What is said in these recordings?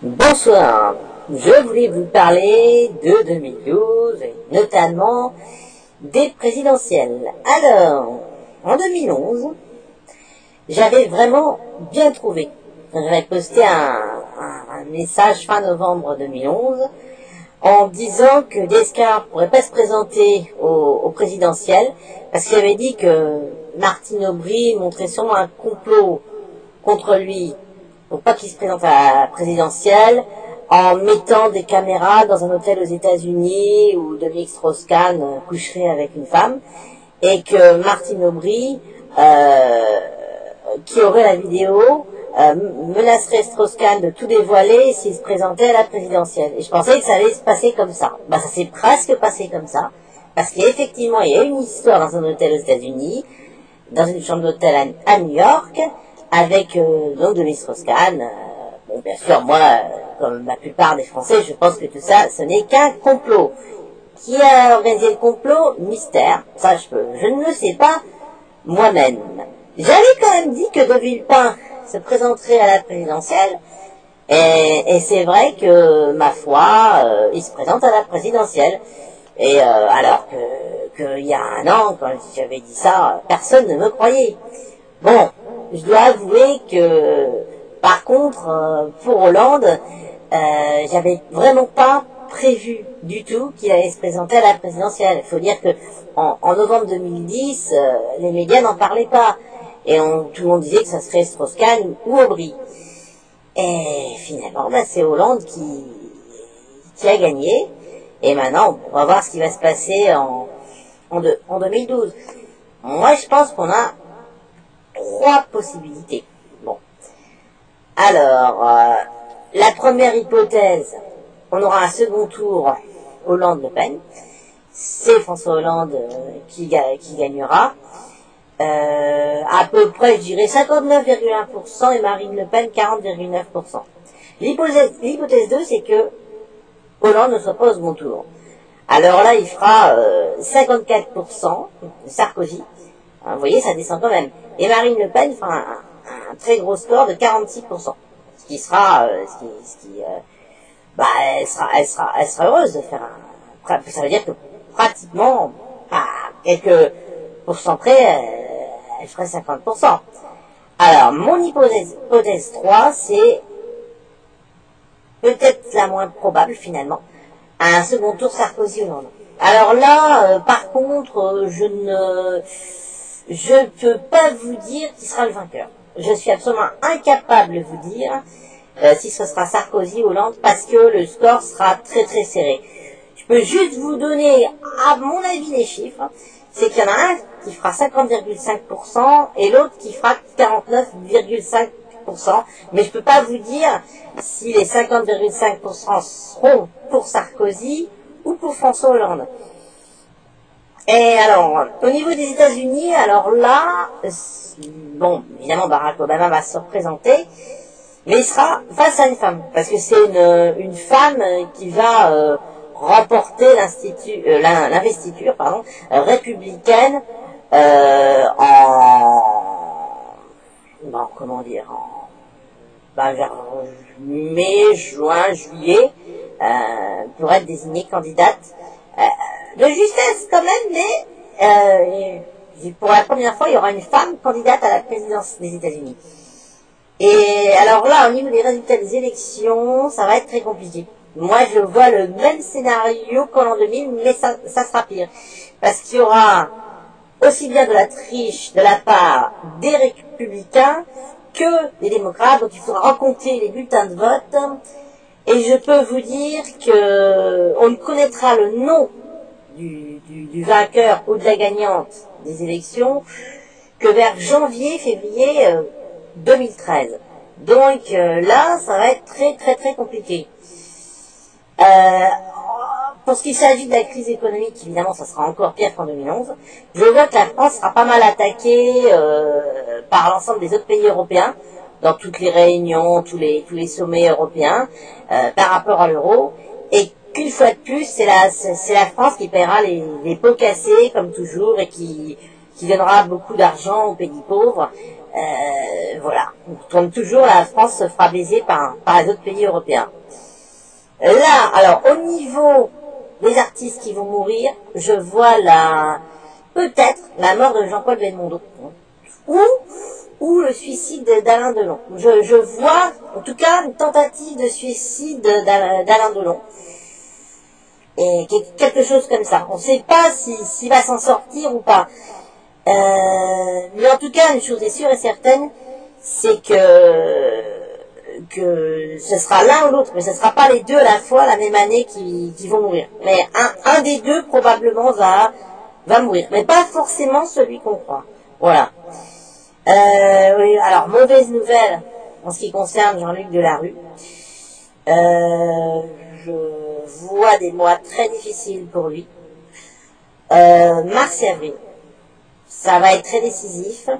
Bonsoir, je voulais vous parler de 2012 et notamment des présidentielles. Alors, en 2011, j'avais vraiment bien trouvé. J'avais posté un message fin novembre 2011 en disant que Descartes pourrait pas se présenter au présidentiel parce qu'il avait dit que Martine Aubry montrait sûrement un complot contre lui pour pas qu'il se présente à la présidentielle en mettant des caméras dans un hôtel aux États-Unis où Dominique Strauss-Kahn coucherait avec une femme et que Martine Aubry qui aurait la vidéo menacerait Strauss-Kahn de tout dévoiler s'il se présentait à la présidentielle. Et je pensais que ça allait se passer comme ça. Ça s'est presque passé comme ça, parce qu'effectivement, il y a eu une histoire dans un hôtel aux États-Unis, dans une chambre d'hôtel à New York, avec donc Dominique Strauss-Kahn. Bon, bien sûr, moi, comme la plupart des Français, je pense que tout ça, ce n'est qu'un complot. Qui a organisé le complot? Mystère. Ça, je ne le sais pas moi-même. J'avais quand même dit que De Villepin se présenterait à la présidentielle, et c'est vrai que, ma foi, il se présente à la présidentielle. Et alors que il y a un an, quand j'avais dit ça, personne ne me croyait. Bon, je dois avouer que, par contre, pour Hollande, j'avais vraiment pas prévu du tout qu'il allait se présenter à la présidentielle. Il faut dire que en novembre 2010, les médias n'en parlaient pas. Et tout le monde disait que ça serait Strauss-Kahn ou Aubry. Et finalement, c'est Hollande qui a gagné. Et maintenant, on va voir ce qui va se passer en 2012. Moi, je pense qu'on a 3 possibilités. Bon. Alors, la première hypothèse, on aura un second tour Hollande-Le Pen. C'est François Hollande qui gagnera. À peu près, je dirais 59,1% et Marine Le Pen 40,9%. L'hypothèse 2, c'est que Hollande ne soit pas au second tour. Alors là, il fera 54%, Sarkozy. Vous voyez, ça descend quand même. Et Marine Le Pen fera un très gros score de 46%. Ce qui sera, elle sera heureuse de faire ça veut dire que pratiquement, à quelques pourcents près, elle ferait 50%. Alors, mon hypothèse 3, c'est peut-être la moins probable finalement, un second tour Sarkozy-Hollande. Alors là, par contre, je ne peux pas vous dire qui sera le vainqueur. Je suis absolument incapable de vous dire si ce sera Sarkozy-Hollande parce que le score sera très très serré. Je peux juste vous donner, à mon avis, les chiffres. C'est qu'il y en a un qui fera 50,5% et l'autre qui fera 49,5%. Mais je peux pas vous dire si les 50,5% seront pour Sarkozy ou pour François Hollande. Et alors, au niveau des États-Unis, alors là, bon, évidemment, Barack Obama va se représenter, mais il sera face à une femme, parce que c'est une femme qui va remporter l'investiture, républicaine vers mai, juin, juillet, pour être désignée candidate de justesse quand même, mais pour la première fois, il y aura une femme candidate à la présidence des États-Unis. Et alors là, au niveau des résultats des élections, ça va être très compliqué. Moi, je vois le même scénario qu'en l'an 2000, mais ça sera pire. Parce qu'il y aura aussi bien de la triche de la part des républicains que des démocrates. Donc il faudra recompter les bulletins de vote. Et je peux vous dire que on ne connaîtra le nom du vainqueur ou de la gagnante des élections que vers janvier, février 2013. Donc là, ça va être très très très compliqué. Pour ce qui s'agit de la crise économique, évidemment, ça sera encore pire qu'en 2011. Je vois que la France sera pas mal attaquée par l'ensemble des autres pays européens, dans toutes les réunions, tous les sommets européens, par rapport à l'euro, et qu'une fois de plus, c'est la France qui paiera les pots cassés, comme toujours, et qui donnera beaucoup d'argent aux pays pauvres, Voilà. Comme toujours, la France se fera baiser par les autres pays européens. Là, alors, au niveau des artistes qui vont mourir, je vois peut-être la mort de Jean-Paul Belmondo. Ou le suicide d'Alain Delon. Je vois, en tout cas, une tentative de suicide d'Alain Delon. Et quelque chose comme ça. On ne sait pas s'il va s'en sortir ou pas. Mais en tout cas, une chose est sûre et certaine, c'est que ce sera l'un ou l'autre, mais ce ne sera pas les deux à la fois la même année qui vont mourir. Mais un des deux probablement va mourir, mais pas forcément celui qu'on croit. Voilà. Oui, alors mauvaise nouvelle en ce qui concerne Jean-Luc Delarue. Je vois des mois très difficiles pour lui. Mars et avril, ça va être très décisif.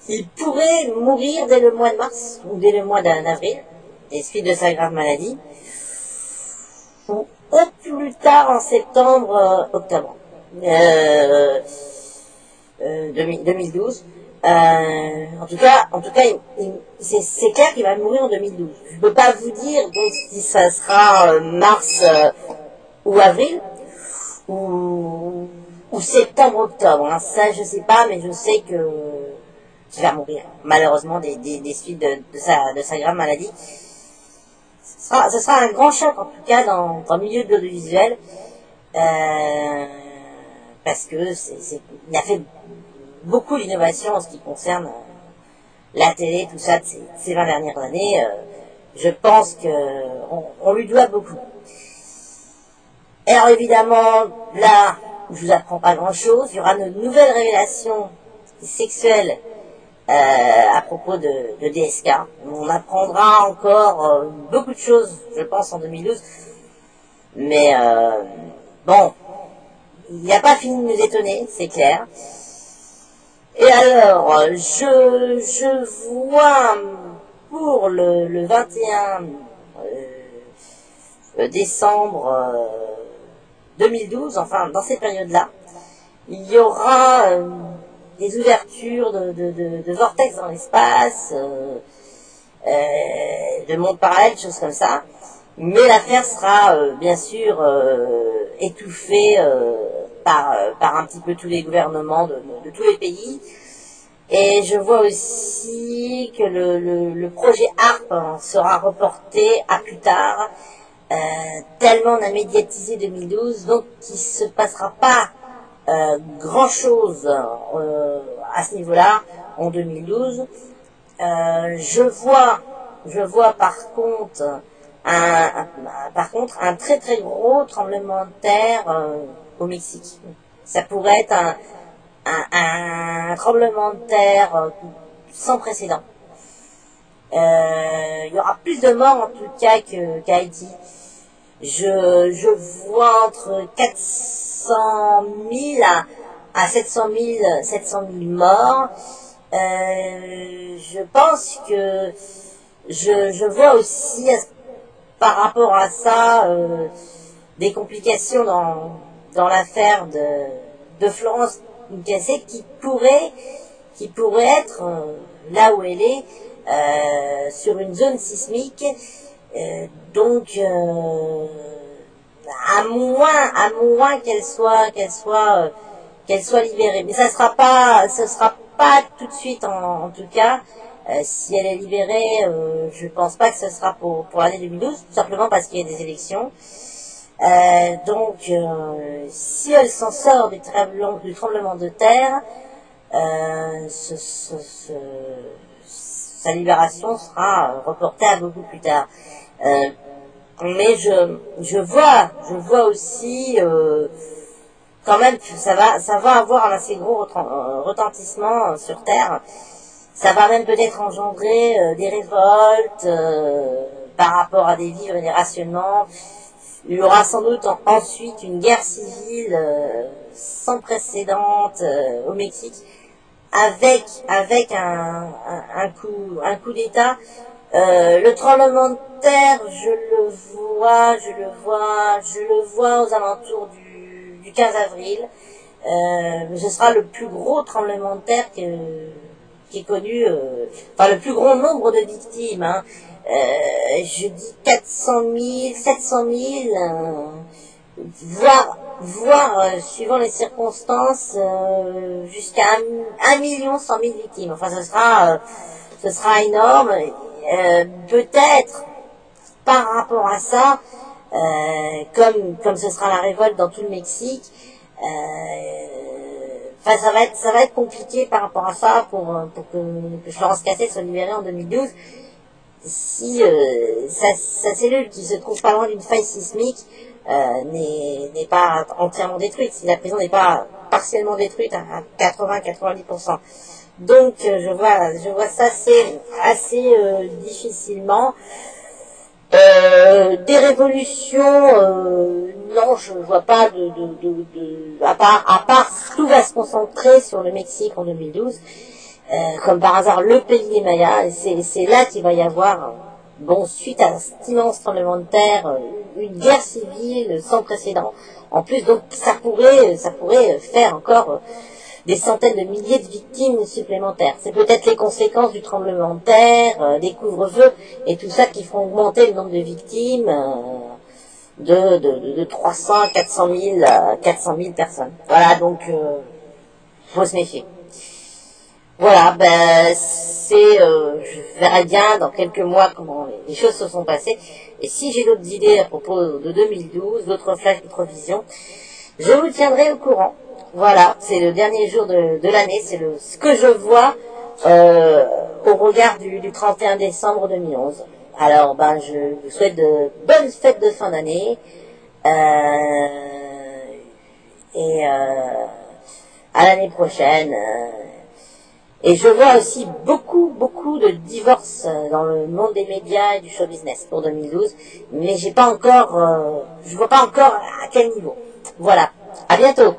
Il pourrait mourir dès le mois de mars ou dès le mois d'avril, des suites de sa grave maladie, ou au plus tard en septembre, octobre 2012. En tout cas, c'est clair qu'il va mourir en 2012. Je ne peux pas vous dire donc, si ça sera mars ou avril ou septembre-octobre. Hein. Ça, je sais pas, mais je sais qu'il va mourir. Malheureusement, des suites de sa grave maladie. Ce sera un grand choc, en tout cas, dans le milieu de l'audiovisuel. Parce que il a fait beaucoup d'innovations en ce qui concerne la télé, tout ça, de ces 20 dernières années. Je pense qu'on lui doit beaucoup. Alors évidemment, là, je vous apprends pas grand-chose. Il y aura de nouvelles révélations sexuelles à propos de DSK. On apprendra encore beaucoup de choses, je pense, en 2012. Mais bon, il n'a pas fini de nous étonner, c'est clair. Et alors, je vois pour le 21 décembre 2012, enfin dans ces périodes-là, il y aura des ouvertures de vortex dans l'espace, de mondes parallèles, choses comme ça. Mais l'affaire sera bien sûr étouffée par un petit peu tous les gouvernements de tous les pays. Et je vois aussi que le projet HARP sera reporté à plus tard, tellement on a médiatisé 2012, donc il ne se passera pas grand-chose à ce niveau-là en 2012. Je vois par contre un très très gros tremblement de terre au Mexique. Ça pourrait être un tremblement de terre sans précédent. Il y aura plus de morts en tout cas qu'Haïti. Je vois entre 400 000 à 700 000 morts. Je pense que je vois aussi par rapport à ça des complications dans l'affaire de Florence Cassé qui pourrait être là où elle est sur une zone sismique, donc à moins qu'elle soit libérée, mais ce sera pas tout de suite en tout cas. Si elle est libérée, je pense pas que ce sera pour l'année 2012, tout simplement parce qu'il y a des élections. Donc, si elle s'en sort du tremblement de terre, sa libération sera reportée à beaucoup plus tard. Mais je vois aussi quand même que ça va avoir un assez gros retentissement sur Terre. Ça va même peut-être engendrer des révoltes par rapport à des vivres et des rationnements. Il y aura sans doute ensuite une guerre civile sans précédent au Mexique, avec un coup d'État. Le tremblement de terre, je le vois aux alentours du 15 avril. Ce sera le plus gros tremblement de terre qui ait connu, enfin, le plus grand nombre de victimes, hein. Je dis 400 000, 700 000, voire suivant les circonstances, jusqu'à 1 million 100 000 victimes. Enfin, ce sera énorme. Peut-être, par rapport à ça, comme ce sera la révolte dans tout le Mexique, enfin, ça va être compliqué par rapport à ça pour que Florence Cassel soit libérée en 2012. Si sa cellule qui se trouve pas loin d'une faille sismique n'est pas entièrement détruite, si la prison n'est pas partiellement détruite à 80-90%. Donc je vois ça assez difficilement. Des révolutions, non, je vois pas à part tout va se concentrer sur le Mexique en 2012. Comme par hasard, le pays des Mayas, et c'est là qu'il va y avoir, bon, suite à cet immense tremblement de terre, une guerre civile sans précédent. En plus, donc, ça pourrait faire encore des centaines de milliers de victimes supplémentaires. C'est peut-être les conséquences du tremblement de terre, des couvre-feux, et tout ça qui font augmenter le nombre de victimes de 300 à 400 000 personnes. Voilà, donc, faut se méfier. Voilà, je verrai bien dans quelques mois comment les choses se sont passées. Et si j'ai d'autres idées à propos de 2012, d'autres flashs, d'autres visions, je vous tiendrai au courant. Voilà, c'est le dernier jour de l'année, c'est ce que je vois au regard du 31 décembre 2011. Alors, je vous souhaite de bonnes fêtes de fin d'année et à l'année prochaine. Et je vois aussi beaucoup de divorces dans le monde des médias et du show business pour 2012, mais je vois pas encore à quel niveau. Voilà. À bientôt.